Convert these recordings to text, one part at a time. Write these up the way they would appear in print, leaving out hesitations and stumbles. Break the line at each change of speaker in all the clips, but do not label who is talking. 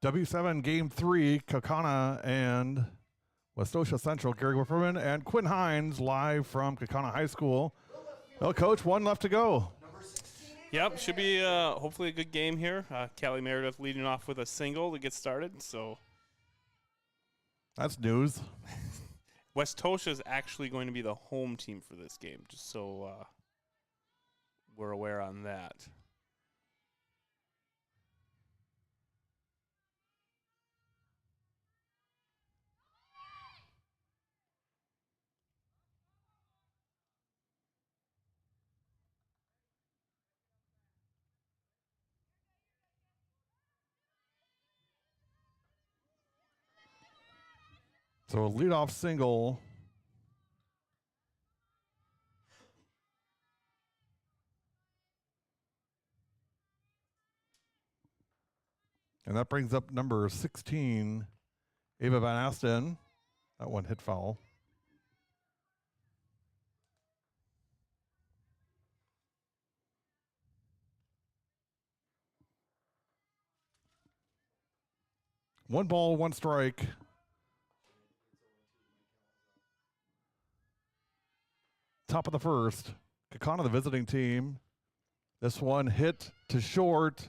W7 Game 3, Kaukauna and Westosha Central. Gary Whipperman and Quinn Hines live from Kaukauna High School. Well, Coach, one left to go.
Yep, should be hopefully a good game here. Callie Meredith leading off with a single to get started. So
that's news.
Westosha is actually going to be the home team for this game, just so we're aware on that.
So a leadoff single. And that brings up number 16, Ava Van Asten. That one hit foul. One ball, one strike. Top of the first. Kaukauna, the visiting team. This one hit to short.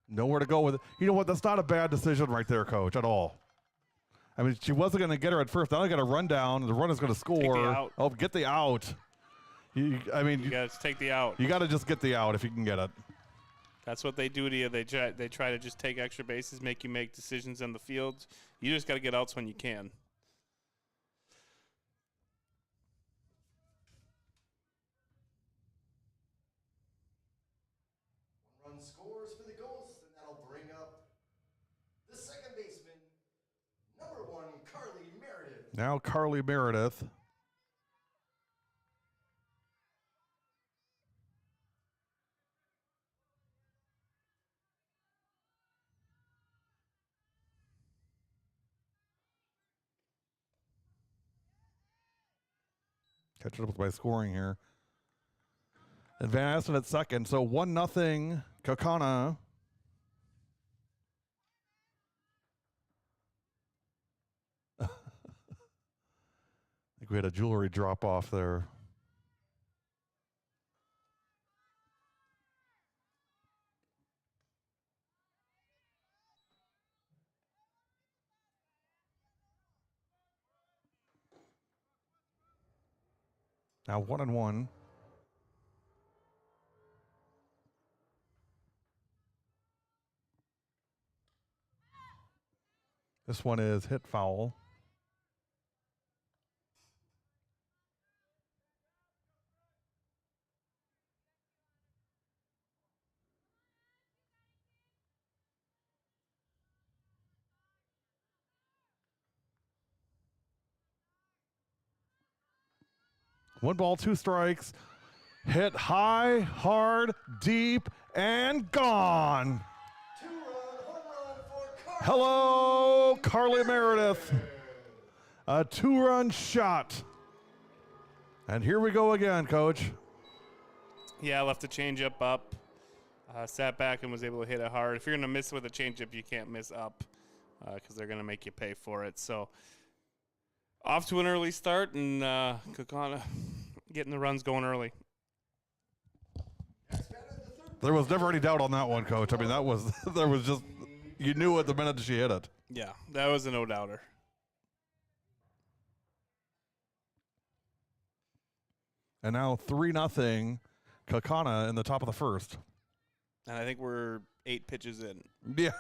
Nowhere to go with it. You know what? That's not a bad decision right there, Coach, at all. I mean, she wasn't going to get her at first. Now they got a run down. The runner's going to score. Oh, get the out.
You got to take the out.
You got to just get the out if you can get it.
That's what they do to you. They try to just take extra bases, make you make decisions on the field. You just got to get outs when you can.
One run scores for the Ghosts, and that'll bring up the second baseman, number 1, Carly Meredith.
Now Carly Meredith. Catch it up by scoring here. And Van Asten at second. So 1-0 Kaukauna. I think we had a jewelry drop off there. Now 1-1. This one is hit foul. One ball, two strikes. Hit high, hard, deep, and gone.
Two-run home run for Carly.
Hello, Carly Meredith. A two-run shot. And here we go again, Coach.
Yeah, left the changeup up. Sat back and was able to hit it hard. If you're going to miss with a changeup, you can't miss up because they're going to make you pay for it. So off to an early start, and Kaukauna getting the runs going early.
There was never any doubt on that one, Coach. I mean, there was just, you knew it the minute she hit it.
Yeah, that was a no-doubter.
And now 3-0 Kaukauna in the top of the first.
And I think we're 8 pitches in.
Yeah.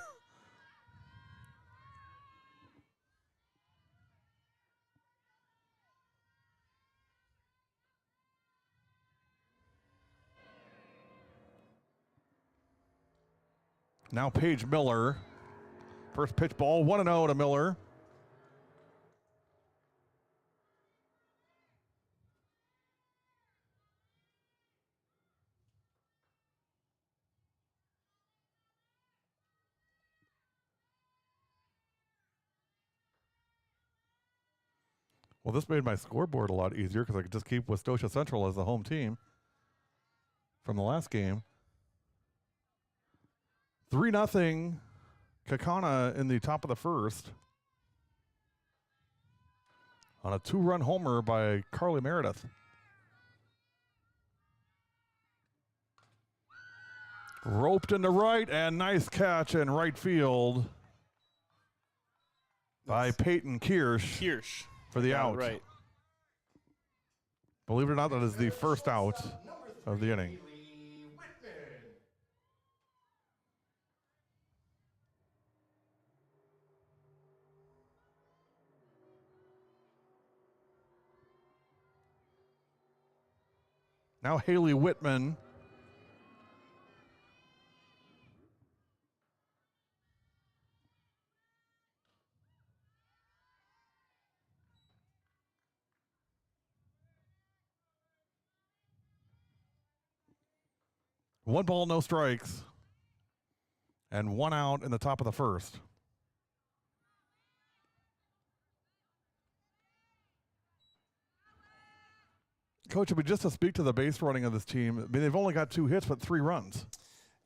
Now Paige Miller. First pitch ball, 1-0 to Miller. Well, this made my scoreboard a lot easier because I could just keep Westosha Central as the home team from the last game. 3-0 Kaukauna in the top of the first on a 2-run homer by Carly Meredith. Roped into right, and nice catch in right field by Peyton Kirsch for the out.
Right.
Believe it or not, that is the first out of the inning. Now Haley Whitman. One ball, no strikes. And one out in the top of the first. Coach, I mean, just to speak to the base running of this team, I mean, they've only got 2 hits, but 3 runs.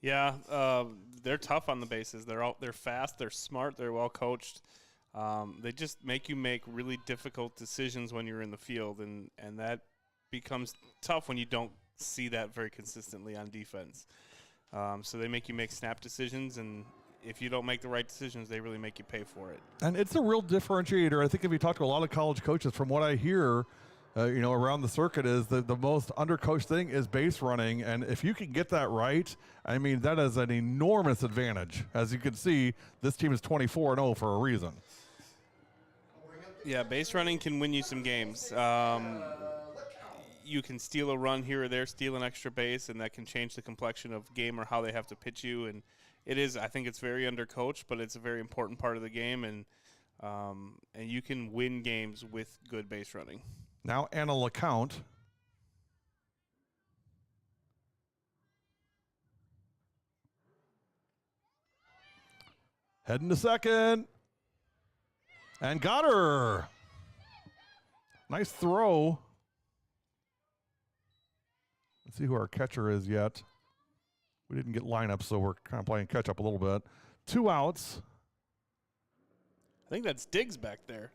Yeah, they're tough on the bases. They're fast. They're smart. They're well coached. They just make you make really difficult decisions when you're in the field, and that becomes tough when you don't see that very consistently on defense. So they make you make snap decisions, and if you don't make the right decisions, they really make you pay for it.
And it's a real differentiator. I think if you talk to a lot of college coaches, from what I hear, around the circuit, is the most undercoached thing is base running. And if you can get that right, I mean, that is an enormous advantage. As you can see, this team is 24-0 for a reason.
Yeah, base running can win you some games. You can steal a run here or there, steal an extra base, and that can change the complexion of game or how they have to pitch you. And I think it's very undercoached, but it's a very important part of the game, and you can win games with good base running.
Now Anna LeCount. Heading to second. And got her. Nice throw. Let's see who our catcher is yet. We didn't get lineups, so we're kind of playing catch up a little bit. 2 outs.
I think that's Diggs back there.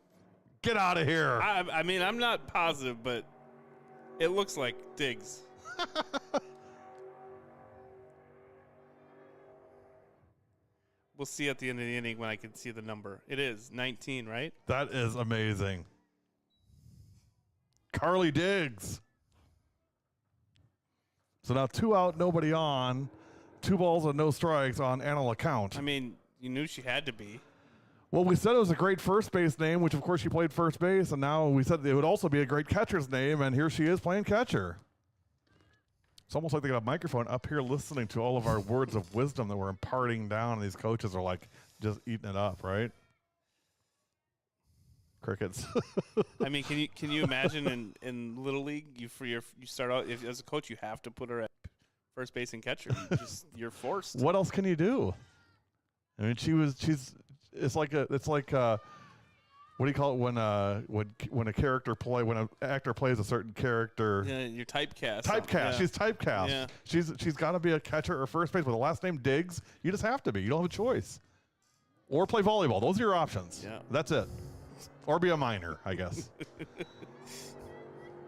Get out of here.
I mean, I'm not positive, but it looks like Diggs. We'll see at the end of the inning when I can see the number. It is 19, right?
That is amazing. Carly Diggs. So now 2 out, nobody on. 2 balls and no strikes on Anna LeCount.
I mean, you knew she had to be.
Well, we said it was a great first base name, which of course she played first base, and now we said it would also be a great catcher's name, and here she is playing catcher. It's almost like they got a microphone up here listening to all of our words of wisdom that we're imparting down, and these coaches are like just eating it up, right? Crickets.
I mean, can you imagine in Little League, you start out as a coach, you have to put her at first base and catcher. You're forced.
What else can you do? I mean, it's like what do you call it when an actor plays a certain character?
Yeah, you're typecast.
Typecast.
Yeah.
She's typecast.
Yeah.
She's got to be a catcher or first base with the last name Diggs. You just have to be. You don't have a choice. Or play volleyball. Those are your options.
Yeah.
That's it. Or be a minor, I guess.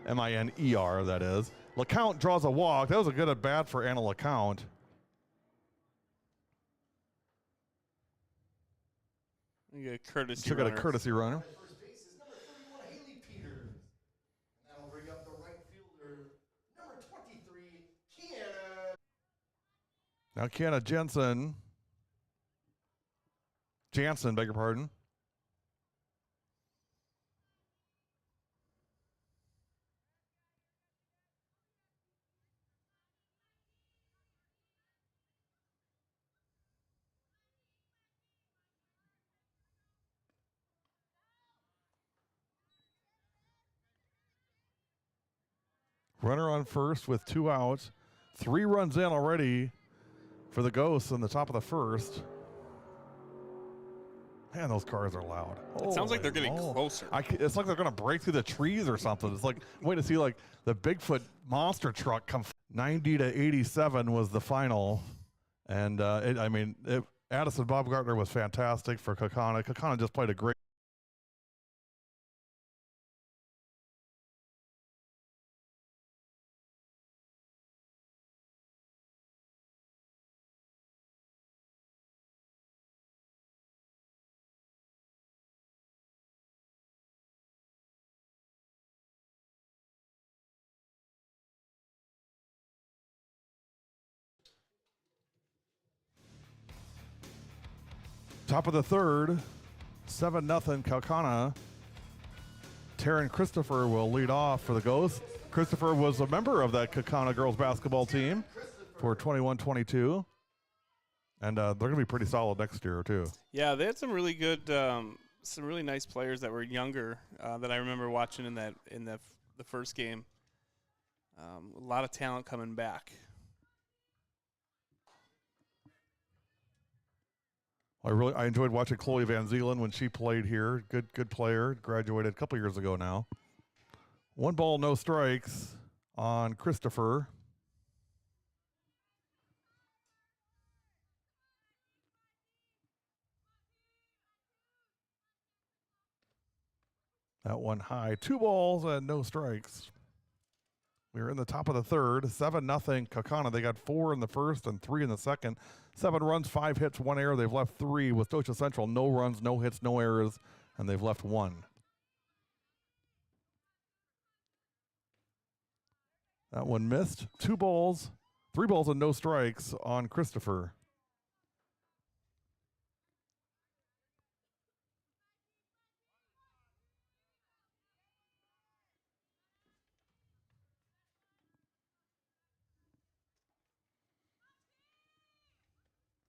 M-I-N-E-R, that is. LeCount draws a walk. That was a good at bat for Anna LeCount.
You get a courtesy
She got a
runner.
courtesy runner.
First base is number 31, Haley Peters. And that'll bring up the right fielder, number 23, Kiana.
Now Kiana Jansen, beg your pardon. Runner on first with 2 outs. 3 runs in already for the Ghosts in the top of the first. Man, those cars are loud.
It sounds like they're getting closer.
It's like they're going to break through the trees or something. It's like, I'm waiting to see like the Bigfoot monster truck come. 90-87 was the final. And Addison Baumgartner was fantastic for Kaukauna. Kaukauna just played a great. Top of the third, 7-0 Kaukauna. Taryn Christopher will lead off for the Ghosts. Christopher was a member of that Kaukauna girls basketball team for 21-22. And they're going to be pretty solid next year, too.
Yeah, they had some really good, some really nice players that were younger that I remember watching in the first game. A lot of talent coming back.
I enjoyed watching Chloe Van Zeelen when she played here. Good player. Graduated a couple years ago now. 1 ball, no strikes on Christopher. That one high. 2 balls and no strikes. We were in the top of the third. 7-0 Kaukauna. They got 4 in the first and 3 in the second. 7 runs, 5 hits, 1 error. They've left 3. Westosha Central, no runs, no hits, no errors, and they've left 1. That one missed. 2 balls, 3 balls and no strikes on Christopher.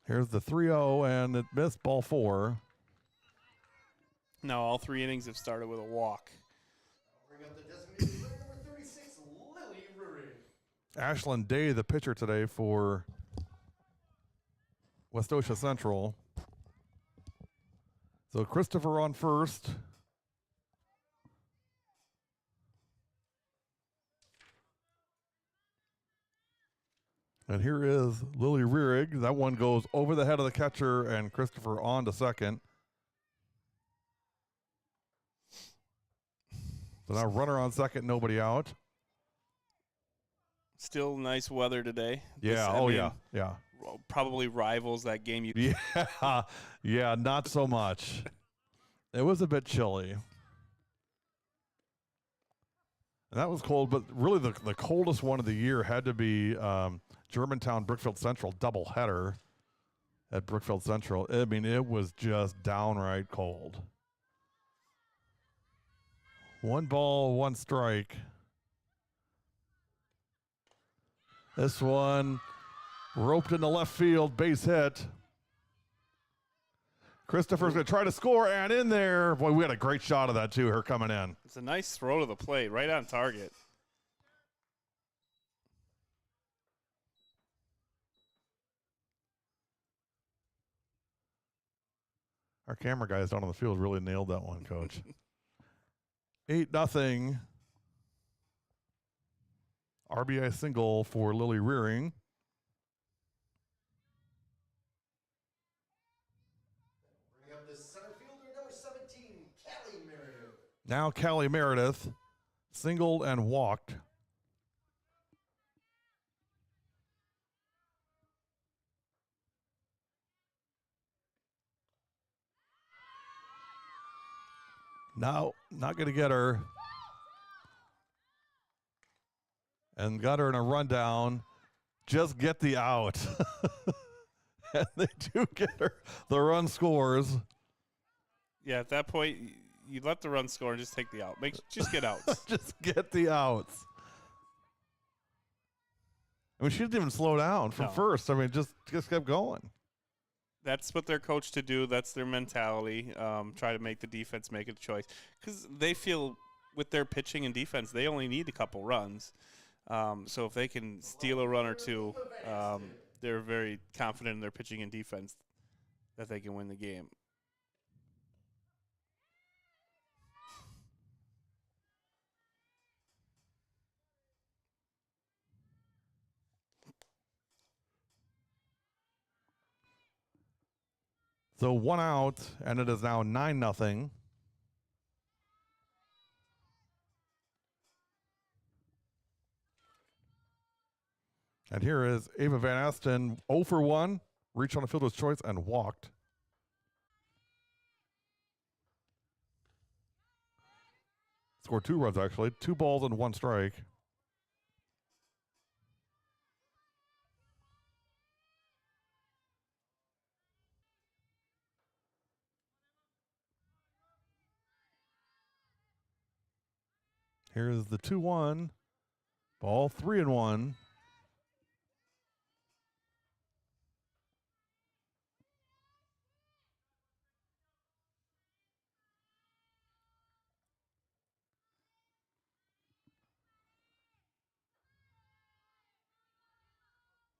Here's the 3-0, and it missed ball 4.
Now all 3 innings have started with a walk.
Bring up the designated player number 36, Lily Rurig.
Ashlyn Day, the pitcher today for Westosha Central. So Christopher on first. And here is Lily Rurig. That one goes over the head of the catcher, and Christopher on to second. So now runner on second, nobody out.
Still nice weather today.
Yeah, yeah.
Probably rivals that game.
Yeah, not so much. It was a bit chilly. And that was cold, but really the coldest one of the year had to be Germantown Brookfield Central doubleheader at Brookfield Central. I mean, it was just downright cold. 1 ball, 1 strike. This one roped into left field, base hit. Christopher's going to try to score, and in there. Boy, we had a great shot of that, too, her coming in.
It's a nice throw to the plate, right on target.
Our camera guys down on the field really nailed that one, Coach. 8-0. RBI single for Lily Rearing.
Bring up the center fielder number 17, Callie Meredith.
Now Callie Meredith singled and walked. Now, not going to get her. And got her in a rundown. Just get the out. And they do get her. The run scores.
Yeah, at that point, you let the run score and just take the out. Just get outs.
Just get the outs. I mean, she didn't even slow down from first. I mean, just kept going.
That's what they're coached to do. That's their mentality. Try to make the defense make a choice. Because they feel with their pitching and defense, they only need a couple runs. So if they can steal a run or two, they're very confident in their pitching and defense that they can win the game.
So 1 out, and it is now 9-0. And here is Ava Van Asten, 0 for 1, reached on a fielder's choice and walked. Scored 2 runs, actually. 2 balls and 1 strike. Here's the 2-1. Ball 3-1.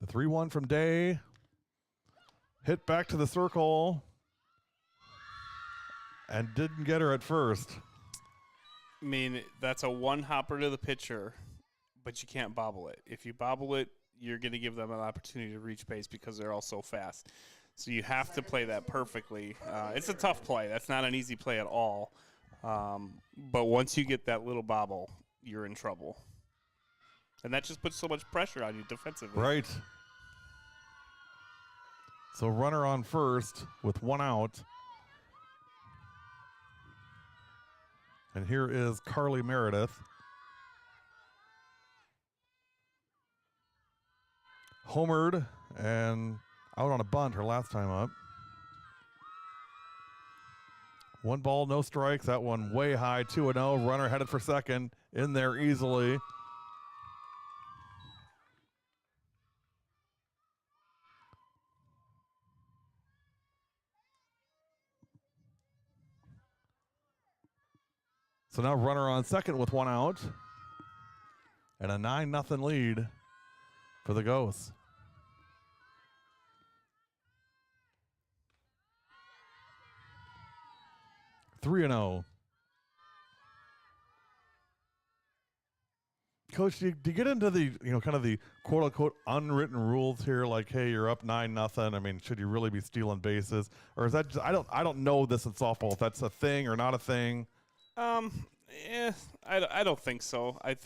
The 3-1 from Day. Hit back to the circle. And didn't get her at first.
I mean, that's a one hopper to the pitcher, but you can't bobble it. If you bobble it, you're going to give them an opportunity to reach base because they're all so fast. So you have to play that perfectly. It's a tough play. That's not an easy play at all. But once you get that little bobble, you're in trouble. And that just puts so much pressure on you defensively.
Right. So runner on first with 1 out. And here is Carly Meredith. Homered and out on a bunt her last time up. 1 ball, no strikes. That one way high, 2-0. Runner headed for second. In there easily. So now runner on second with 1 out. And a 9-0 lead for the Ghosts. Three and 0. Coach, do you get into the, kind of the quote unquote unwritten rules here? Like, hey, you're up 9-0. I mean, should you really be stealing bases, or is that just, I don't know this in softball if that's a thing or not a thing.
I don't think so. I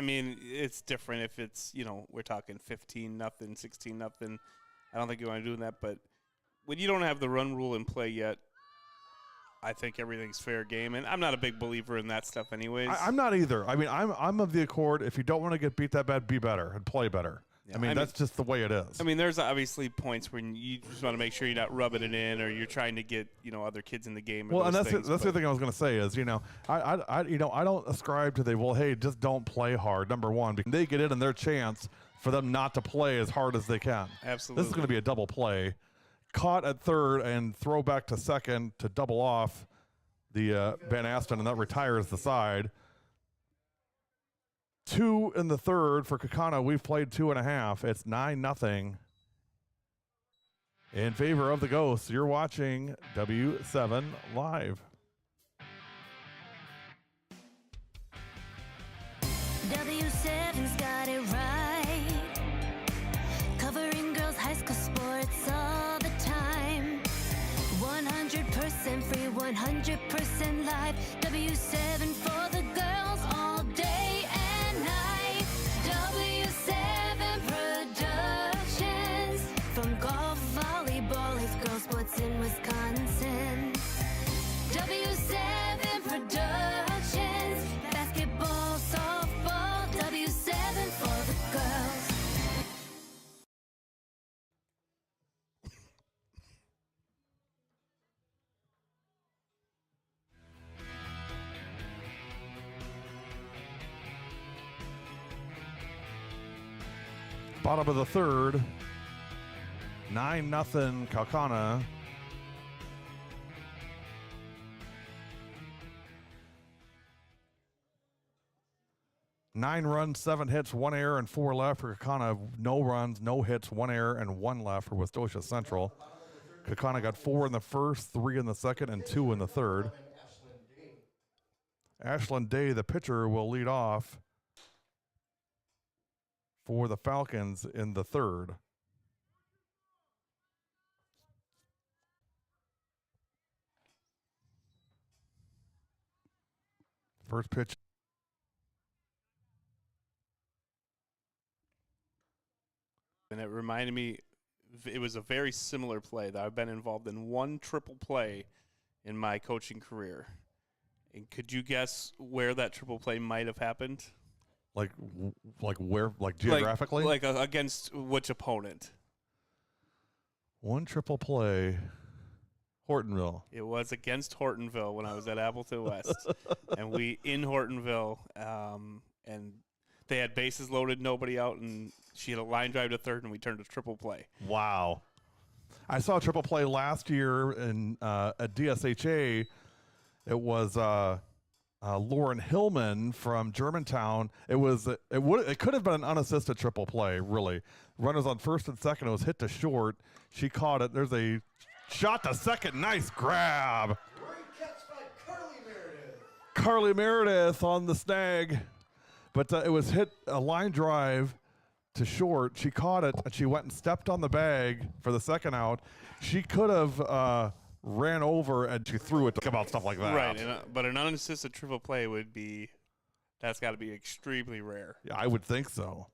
mean, it's different if it's, we're talking 15-0, 16-0. I don't think you want to do that. But when you don't have the run rule in play yet, I think everything's fair game. And I'm not a big believer in that stuff anyways.
I'm not either. I mean, I'm of the accord, if you don't want to get beat that bad, be better and play better. Yeah, I mean, that's just the way it is.
I mean, there's obviously points when you just want to make sure you're not rubbing it in, or you're trying to get other kids in the game.
Well, and that's the other thing I was going to say is I don't ascribe to hey, just don't play hard. Number one, because they get in their chance for them not to play as hard as they can.
Absolutely,
this is going to be a double play, caught at third and throw back to second to double off the Van Asten, and that retires the side. 2 in the third for Kaukauna. We've played 2.5. It's 9-0 in favor of the Ghosts. You're watching W7 Live.
W7's got it right. Covering girls' high school sports all the time. 100% free, 100% live. W7 for the girls all day and night. W7 Productions. From golf, volleyball, it's girls' sports in Wisconsin. W7 Productions. Basketball, softball, W7 for the girls.
Bottom of the third, 9-0 Kaukauna. Nine runs, 7 hits, 1 error, and 4 left for Kaukauna. No runs, no hits, 1 error, and 1 left for Westosha Central. Kaukauna got 4 in the first, 3 in the second, and 2 in the third. Ashlyn Day, the pitcher, will lead off for the Falcons in the third. First pitch.
And it reminded me, it was a very similar play that I've been involved in one triple play in my coaching career. And could you guess where that triple play might have happened?
Like where? Like geographically?
Like against which opponent?
One triple play. Hortonville.
It was against Hortonville when I was at Appleton West. And we, in Hortonville, and they had bases loaded, nobody out, and she had a line drive to third, and we turned a triple play.
Wow. I saw a triple play last year in at DSHA. It was Lauren Hillman from Germantown. It could have been an unassisted triple play, really. Runners on first and second. It was hit to short. She caught it. There's a shot to second. Nice grab.
Great catch by Carly Meredith.
Carly Meredith on the snag. But it was hit a line drive to short. She caught it, and she went and stepped on the bag for the second out. She could have ran over, and she threw it to come out, stuff like that.
Right, but an unassisted triple play that's got to be extremely rare.
Yeah, I would think so.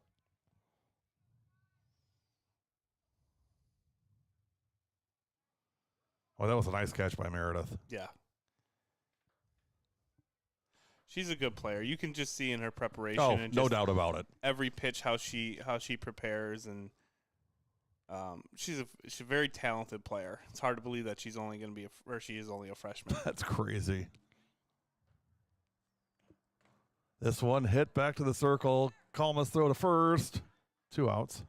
Oh, that was a nice catch by Meredith.
Yeah. She's a good player. You can just see in her preparation.
Oh,
and
no
just
doubt about it.
every pitch how she prepares, and she's a very talented player. It's hard to believe that she's only going to be she is only a freshman.
That's crazy. This one hit back to the circle. Colmus throw to first. 2 outs.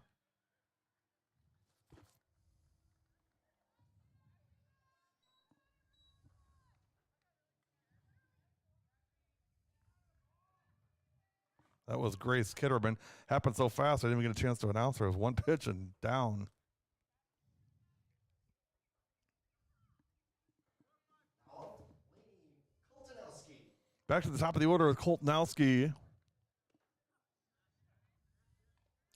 That was Grace Kitterman. Happened so fast, I didn't even get a chance to announce her. It was one pitch and down. Back to the top of the order with Koltanowski.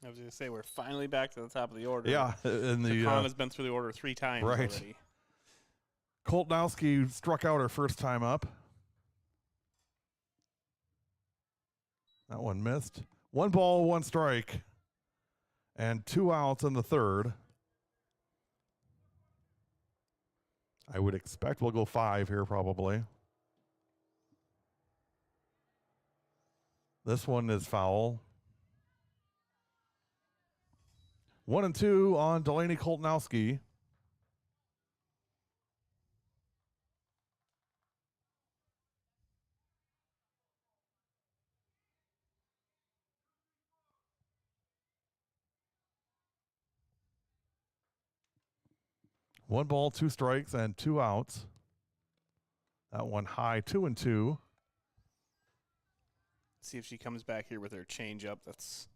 I was going to say, we're finally back to the top of the order.
Yeah, in the
Kaukauna has been through the order 3 times
right.
already.
Koltanowski struck out her first time up. That one missed. 1 ball, 1 strike, and 2 outs in the third. I would expect we'll go 5 here probably. This one is foul. 1-2 on Delaney Koltanowski. One ball, 2 strikes, and 2 outs. That one high, 2-2.
See if she comes back here with her changeup. That's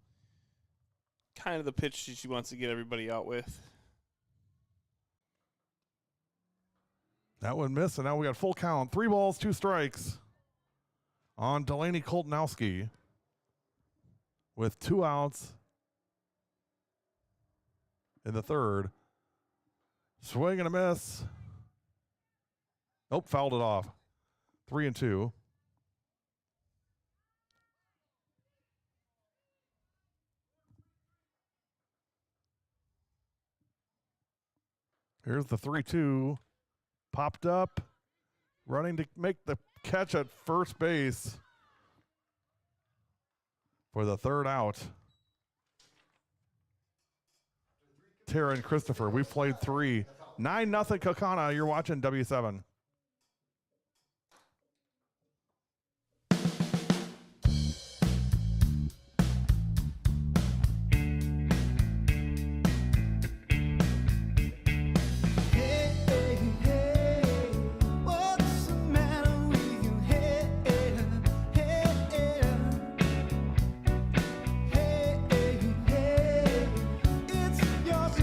kind of the pitch she wants to get everybody out with.
That one missed, and now we got full count. 3 balls, 2 strikes on Delaney Koltanowski with 2 outs in the third. Swing and a miss. Nope, fouled it off. 3-2. Here's the 3-2. Popped up. Running to make the catch at first base for the third out. Tara and Christopher, we've played 3. 9-0 Kaukauna. You're watching W7.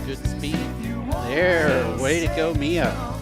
Good speed. There, way to go, Mia.